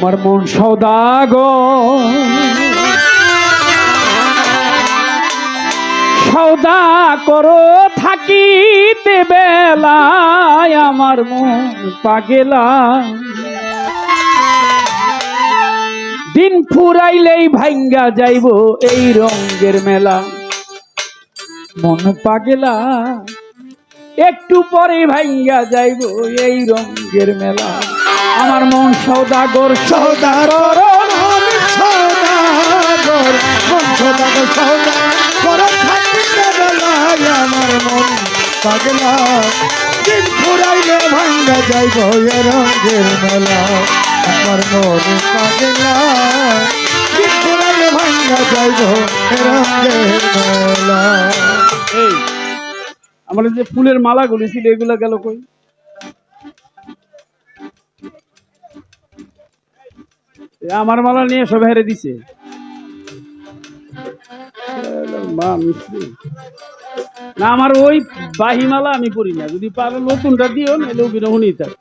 আমার মন সওদাগর সওদা করো থাকিতে বেলায় আমার মন পাগেলা দিন ফুরাইলেই ভাঙ্গা যাইব এই রঙের মেলা মন পাগেলা একটু পরে ভাঙ্গা যাইব এই রঙের মেলা আমার মন সওদাগর সওদাগর সওদাগর মন সওদাগর সওদাগর থাকিতে বেলায় আমার মন পাগলা দিন ফুরাইলে ভাঙ্গা যাইব এ রঙের মেলা আমার মন পাগলা দিন ফুরাইলে ভাঙ্গা যাইব এ রঙের মেলা। এই আমার যে ফুলের মালা গুলি ছিল এগুলা গেল কই? আমার মালা নিয়ে সব হেরে দিছে। না আমার ওই বাহি মালা আমি পরি না, যদি পারো নতুনটা দিও নাহলে বিরহণী থাক।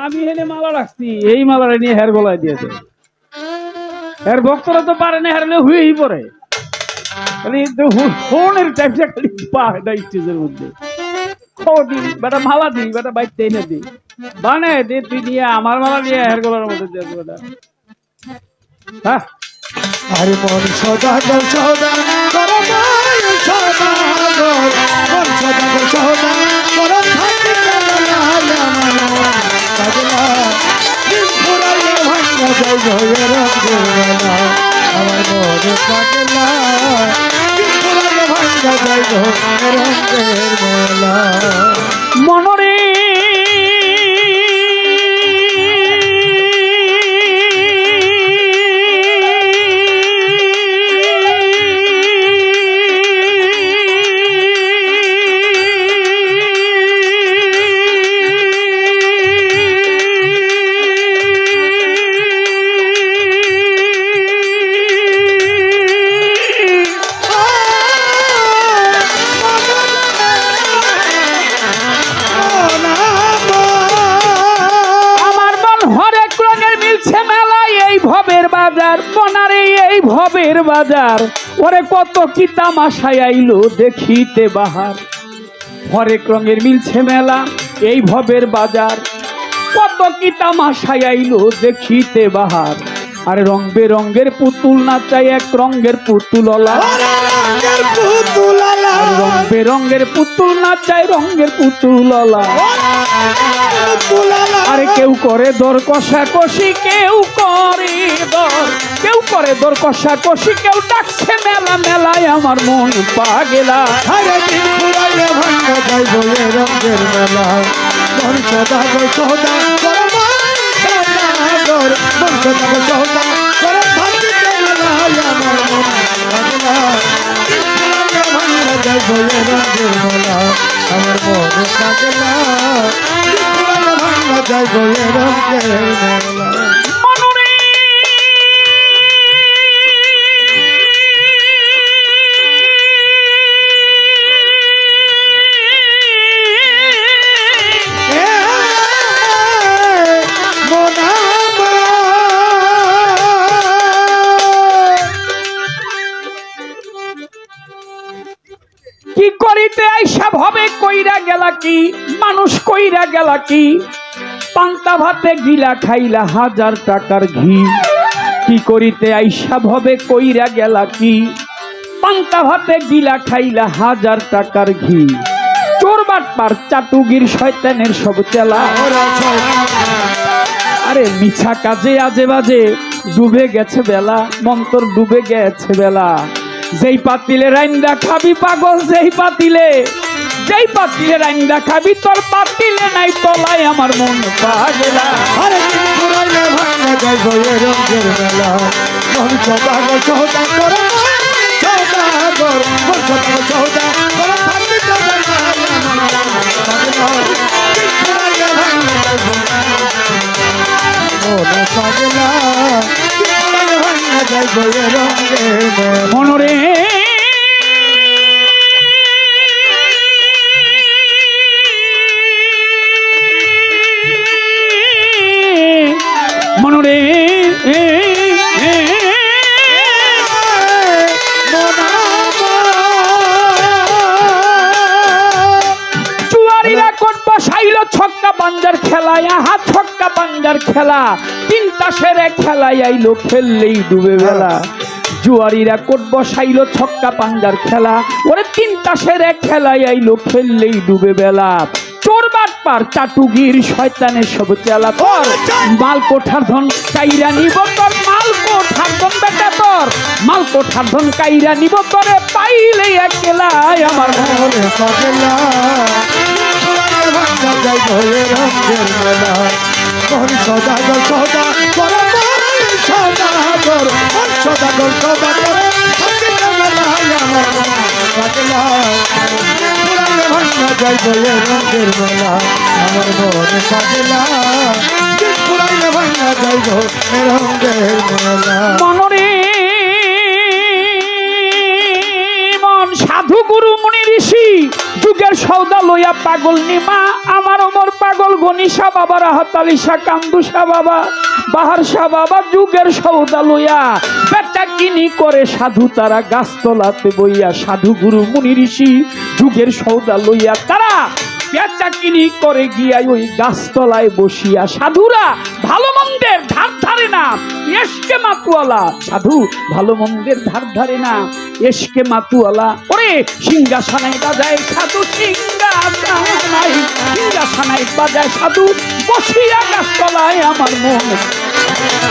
আমি হেনে মালা রাখছি, এই মালাটা নিয়ে হের গলায় দিয়েছে। হের ভক্তরা তো পারে না, হেরলে হুয়েই পড়ে খালি ফোনের টাইপটা খালি পায় না স্টেজের মধ্যে। বেটা মালা দিই, বেটা বাইতে এনে দিই, বানায় দে তুই নিয়ে আমার মালা নিয়ে হের গলার মধ্যে দিয়ে বেটা। হ্যাঁ আরে মন সদাগর সদাগর সদাগর মন সদাগর সদাগর থাকিতে বেলায় আমার মন পাগলা দিন ফুরাইলে ভাঙ্গা যাইব এ রঙের মেলা আমার মন পাগলা দিন ফুরাইলে ভাঙ্গা যাইব এ রঙের মেলা। মনরে ভবের বাজার ওরে কত কি তামাশায় আইলো দেখিতে বাহার হরেক রঙের মিলছে মেলা এই ভবের বাজার কত কি তামাশায় আইলো দেখিতে বাহার আরে রং বেরঙ্গের পুতুল নাচায় এক রঙের পুতুললা রং বেরঙ্গের পুতুল নাচায় রঙের পুতুললা আরে কেউ করে দর কষাকষি কেউ করে দর কষাকষি কেউ ডাকছে মেলা মেলায় আমার মন পাগেলা আরে দিন ফুরাইলে ভাঙ্গা যাইব এ রঙের মেলা মন সদাগর সদাগর সদাগর মন সদাগর সদাগর থাকিতে বেলায় আমার মন পাগলা দিন ফুরাইলে ভাঙ্গা যাইব এ রঙের মেলা আমার মন পাগলা দিন ফুরাইলে ভাঙ্গা যাইব এ রঙের মেলা। কি করিতে আইসা ভবে কইরা গেলা কি মানুষ কইরা গেলা কি পান্তা ভাতে গিলা খাইলা 1000 টাকার ঘি কি করিতে আইসা ভবে কইরা গেলা কি পান্তা ভাতে গিলা খাইলা 1000 টাকার ঘি চোর বাটপার চাটুগির শয়তানের সব চেলা আরে মিছা কাজে আজে বাজে ডুবে গেছে বেলা মন্তর ডুবে গেছে বেলা যেই পাতিলে রাইন্দা খাবি পাগল যেই পাতিলে রাইন্দা খাবি তোর পাতিলে নাই তলায় আমার মন পাগলা আরে দিন ফুরাইলে ভাঙ্গা যাইব এ রঙের মেলা মন সদাগর সদাগর সদাগর মন সদাগর সদাগর থাকিতে বেলায় আমার মন পাগলা দিন ফুরাইলে ভাঙ্গা যাইব মন পাগলা দিন ফুরাইলে ভাঙ্গা যাইব এ রঙের মেলা। মনরে মনরে হাত ছক্কা পাঞ্জার খেলা, তিনটা সেরে খেলাই আইলো, খেললেই ডুবে বেলা। জুয়ারিরা কোট বসাইলো ছক্কা পাঞ্জার খেলা, ওরে তিনটা সেরে খেলাই আইলো, খেললেই ডুবে বেলা। চোর বাটপার চাটুগির শয়তানের সব চেলা, তোর মাল কোঠার ধন কাইরা নিব তোর, মাল কোঠার ধন বেটা তোর, মাল কোঠার ধন কাইরা নিব তোরে, পাইলে একলাই আমার মনে পাগলা ভাঙ্গা যাই ভয়ে রঙের মেলা। মন সদাগর সদা করে, মন সদাগর, মন সদাগর সদা করে, সঙ্গীতের মেলায় আমার মন পাগলা। পুরালে ভাঙ্গা যাই ভয়ে রঙের মেলা, আমার মনে পাগলা। পুরালে ভাঙ্গা যাই ভয়ে রঙের মেলা। মনরে মন সাধু গুরু মুনি ঋষি যুগের সৌদা লইয়া পাগল নিমা, আমার ওমর পাগল গনিশা বাবা, রাহাত আলী শাহ, কান্দু শাহ বাবা, বাহার শাহ বাবা, যুগের সৌদা লইয়া বেটা কিনি করে সাধু তারা গাছতলাতে বইয়া। সাধু গুরু মুনি ঋষি যুগের সৌদা লইয়া তারা বেচা কিনি করে গিয়া ওই গাছতলায় বসিয়া। সাধুরা ভালো মন্দের ধার ধারে না, এসকে মাতুয়ালা। সাধু ভালো মন্দের ধার ধারে না, এসকে মাতুয়ালা। ওরে সিংহাসনায় বাজায় সাধু, সিংহাসনায় বাজায় সাধু, বসিয়া গাছতলায় আমার মন।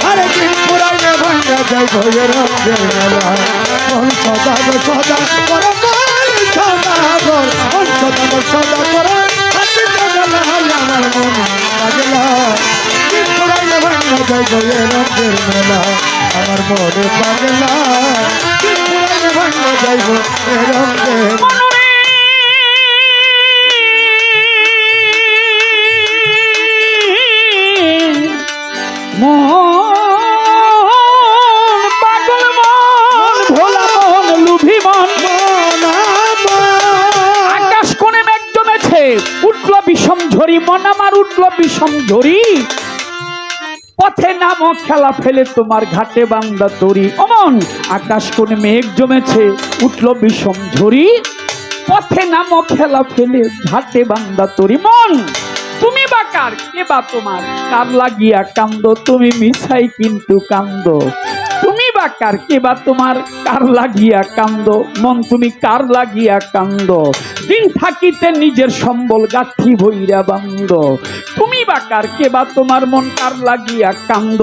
আরে দিন পুরাইলে ভাঙ্গা যাই ভয়ে রঙের মেলা। মন সদাগর সদা করে, মন সদাগর, মন সদাগর সদা করে, সঙ্গীতের মেলায় আমার মন পাগলা। দিন পুরাইলে ভাঙ্গা যাই ভয়ে রঙের মেলা, আমার মনে পাগলা। দিন পুরাইলে ভাঙ্গা যাই ভয়ে রঙের মন পাগল, মন ভোলা, মন লুভি, মন আকাশ কোণে মেঘ জমেছে, উঠল বিষম ঝরি, মন আমার উঠল বিষম ঝরি। পথে নামো খেলা ফেলে তোমার ঘাটে বান্দা তরি। অমন আকাশ কোণে মেঘ জমেছে, উঠল বিষম ঝরি, পথে নামো খেলা ফেলে ঘাটে বান্দা তরি। মন তুমি বা কার, কে বা তোমার, কার লাগিয়া কান্দ, তুমি মিছাই কিন্তু কান্দ। তুমি বা কার, কে বা তোমার, কার লাগিয়া কান্দ। মন তুমি কার লাগিয়া কান্দ, দিন থাকিতে নিজের সম্বল গাঠি ভৈরা বান্দ। তুমি বা কার, কে বা তোমার, মন কার লাগিয়া কান্দ,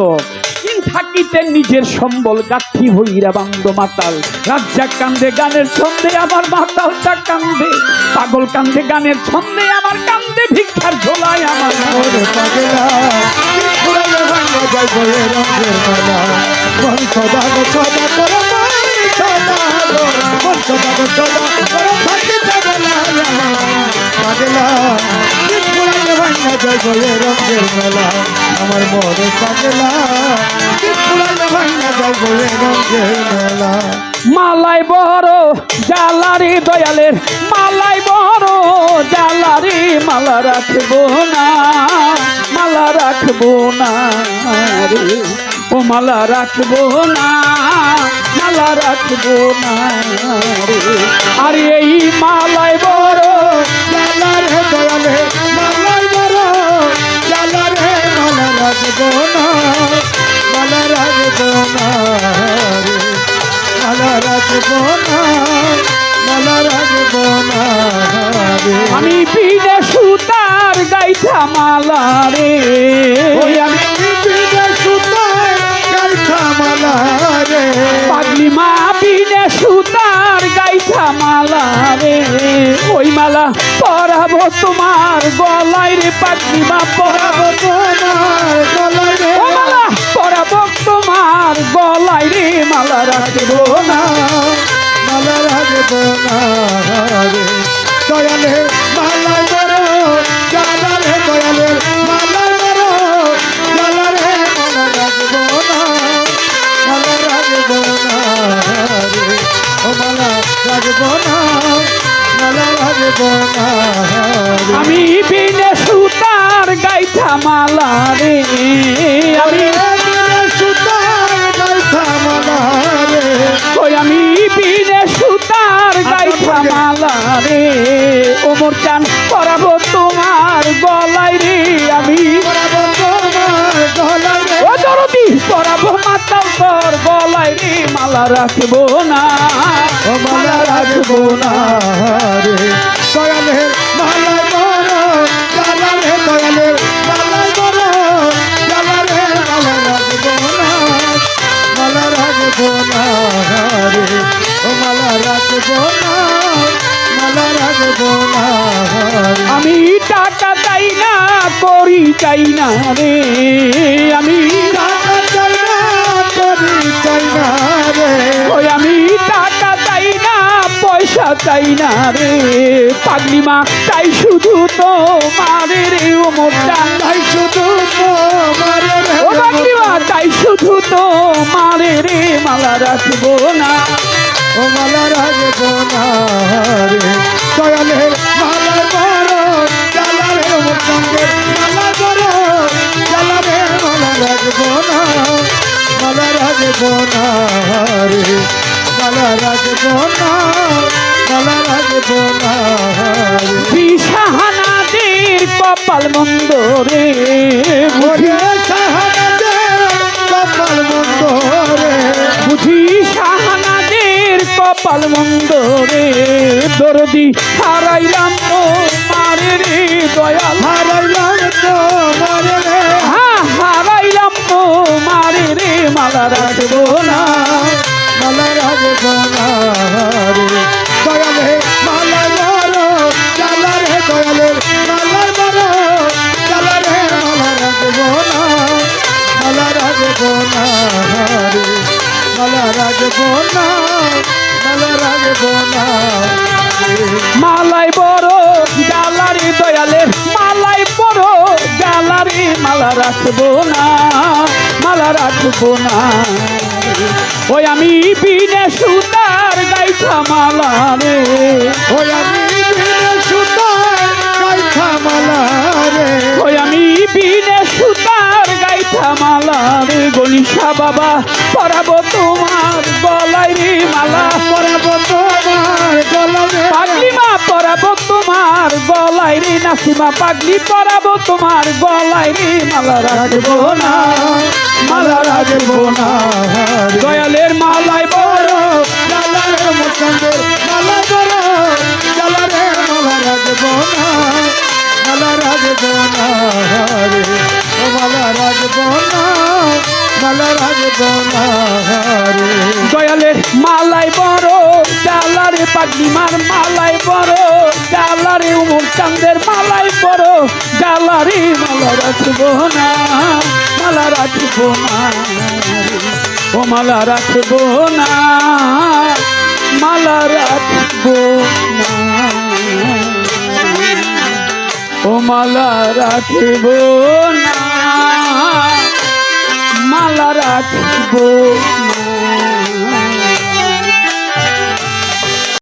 দিন থাকিতে নিজের সম্বল গাঠি ভৈরা বান্দ। মাতাল রাজ্জাক কান্দে গানের ছন্দে, আমার মাতালটা কান্দে, পাগল কান্দে গানের ছন্দে, আমার কান্দে ভিক্ষার ঝোলায় আমার মনে পাগলা। পুরাইলে ভাঙ্গা যাই ভয়ে রঙের মেলা। মন সদাগর সদা করে, মন সদাগর, মন সদাগর সদা করে, সঙ্গীতের মেলায় আমার মন পাগলা। পুরাইলে ভাঙ্গা যাই ভয়ে রঙের মেলা, আমার মনে পাগলা। পুরাইলে ভাঙ্গা যাই ভয়ে রঙের মেলা। মালাই বড় জালারি দয়ালের, মালাই বড় জালারি, মালা রাখবো না, মালা রাখবো না রে, ও মালা রাখবো না, মালা রাখবো না রে। আর এই মালাই বড় জালারে দয়ালে, মালাই বড় জালারে, মালা রাখবো না, মালা রাখবো না রে, মালা রাখবো না, মালা রাখবো না রে। আমি বিনে সুতার গাইথা মালা রে, ওই আমি বিনে সুতার গাইথা মালা রে, পাগলি মা বিনে সুতার গাইথা মালা রে। ওই মালা পরাবো তোমার গলায় রে, পাগলি মা পরাবো তোমার গলায় রে, ও মালা পরাবো তোমার গলায় রে, মালা রাখবো না, মালা রাখবো না রে। দয়ালে মালাই বড় জালালে, দয়ালে মালাই বড় জালালে, মালা রাখবো না, মালা রাখবো না রে, ও মালা রাখবো না, মালা রাখবো না রে। আমি বিনে সুতার গাইথা মালা রে, আমি সুতার গাইথা মালা রে, ওই আমি বিনে সুতার গাইথা মালা রে, ওমর চান পরাবো তোমার গলায় রে, আমি মালা রাখবো না, ও মালা রাখবো না রে দয়ালের মালায় বড় জ্বালা রে দয়ালের মালায় বড় জ্বালা রে মালা রাখবো না, মালা রাখবো না রে ও মালা রাখবো না, মালা রাখবো না রে। আমি টাকা চাই না, করি চাই না রে, আমি টাকা চাই না করি চাই না রে, ওই আমি টাকা চাই না, পয়সা চাই না রে, পাগলি মা তাই শুধু তো মারে রে ও মোটা, তাই শুধু তোমার রে ও পাগলি মা তাই শুধু তো মারে রে, মালা রাখবো না, ও মালা রাখবো না রে দয়ালের মালার বড় জ্বালা রে ওর সঙ্গে মালার বড় জ্বালা রে মালা রাখবো না, মালা রাখবো না রে মালা রাখবো না, মালা রাখবো না রে। বিশাহানাদের কপাল মন্দ রে, ওরে সাহানাদের কপাল মন্দ রে, বুঝি শাহানাদের কপাল মন্দ রে, দরদি হারাইলাম তো মারে রে দয়াল, হারাইলাম তোমার রে হারাইলাম তো মারে রে, মালা রাখবো না, মালা রাখবো না রে দয়ালে মালা বড় জ্বালা রে দয়ালের মালা বড় জ্বালা রে মালা রাখবো না, মালা রাখবো না রে মালা রাখবো না, মালা রাখবো না রে। মালাই বড় গালারে দয়ালের, মালাই বড় গালারে, মালা রাখবো না, মালা রাখবো না, ওই আমি বিনে সুতার গাইছা মালা রে, ওই আমি বিনে সুতার গাইছা মালা রে, ওই আমি বিনে সুতার গাইছা মালা রে, গণিসা বাবা পরাবো তোমার গলায় রে মালা, পরাবো তোমার গলা রে পাগলি মা পরাবো তোমার গলায় রে, নাসিমা পাগলি পরাবো তোমার গলায় রে, মালা রাখবো না, মালা রাখবো না, দয়ালের মালায় বড় জ্বালা রে মোচন্দের মালা বড় জ্বালা রে মালা রাখবো না, মালা রাখবো না রে ও মালা রাখবো না, মালা রাখবো না রে। দয়ালের মালাই বড় ডালারে, পাগলি মার মালাই বড় ডালারে, উমর চান্দের মালাই বড় ডালারে, মালা রাখবো না, মালা রাখবো না, ও মালা রাখবো না, মালা রাখবো না, ও মালা রাখবো না, মালা রাখবো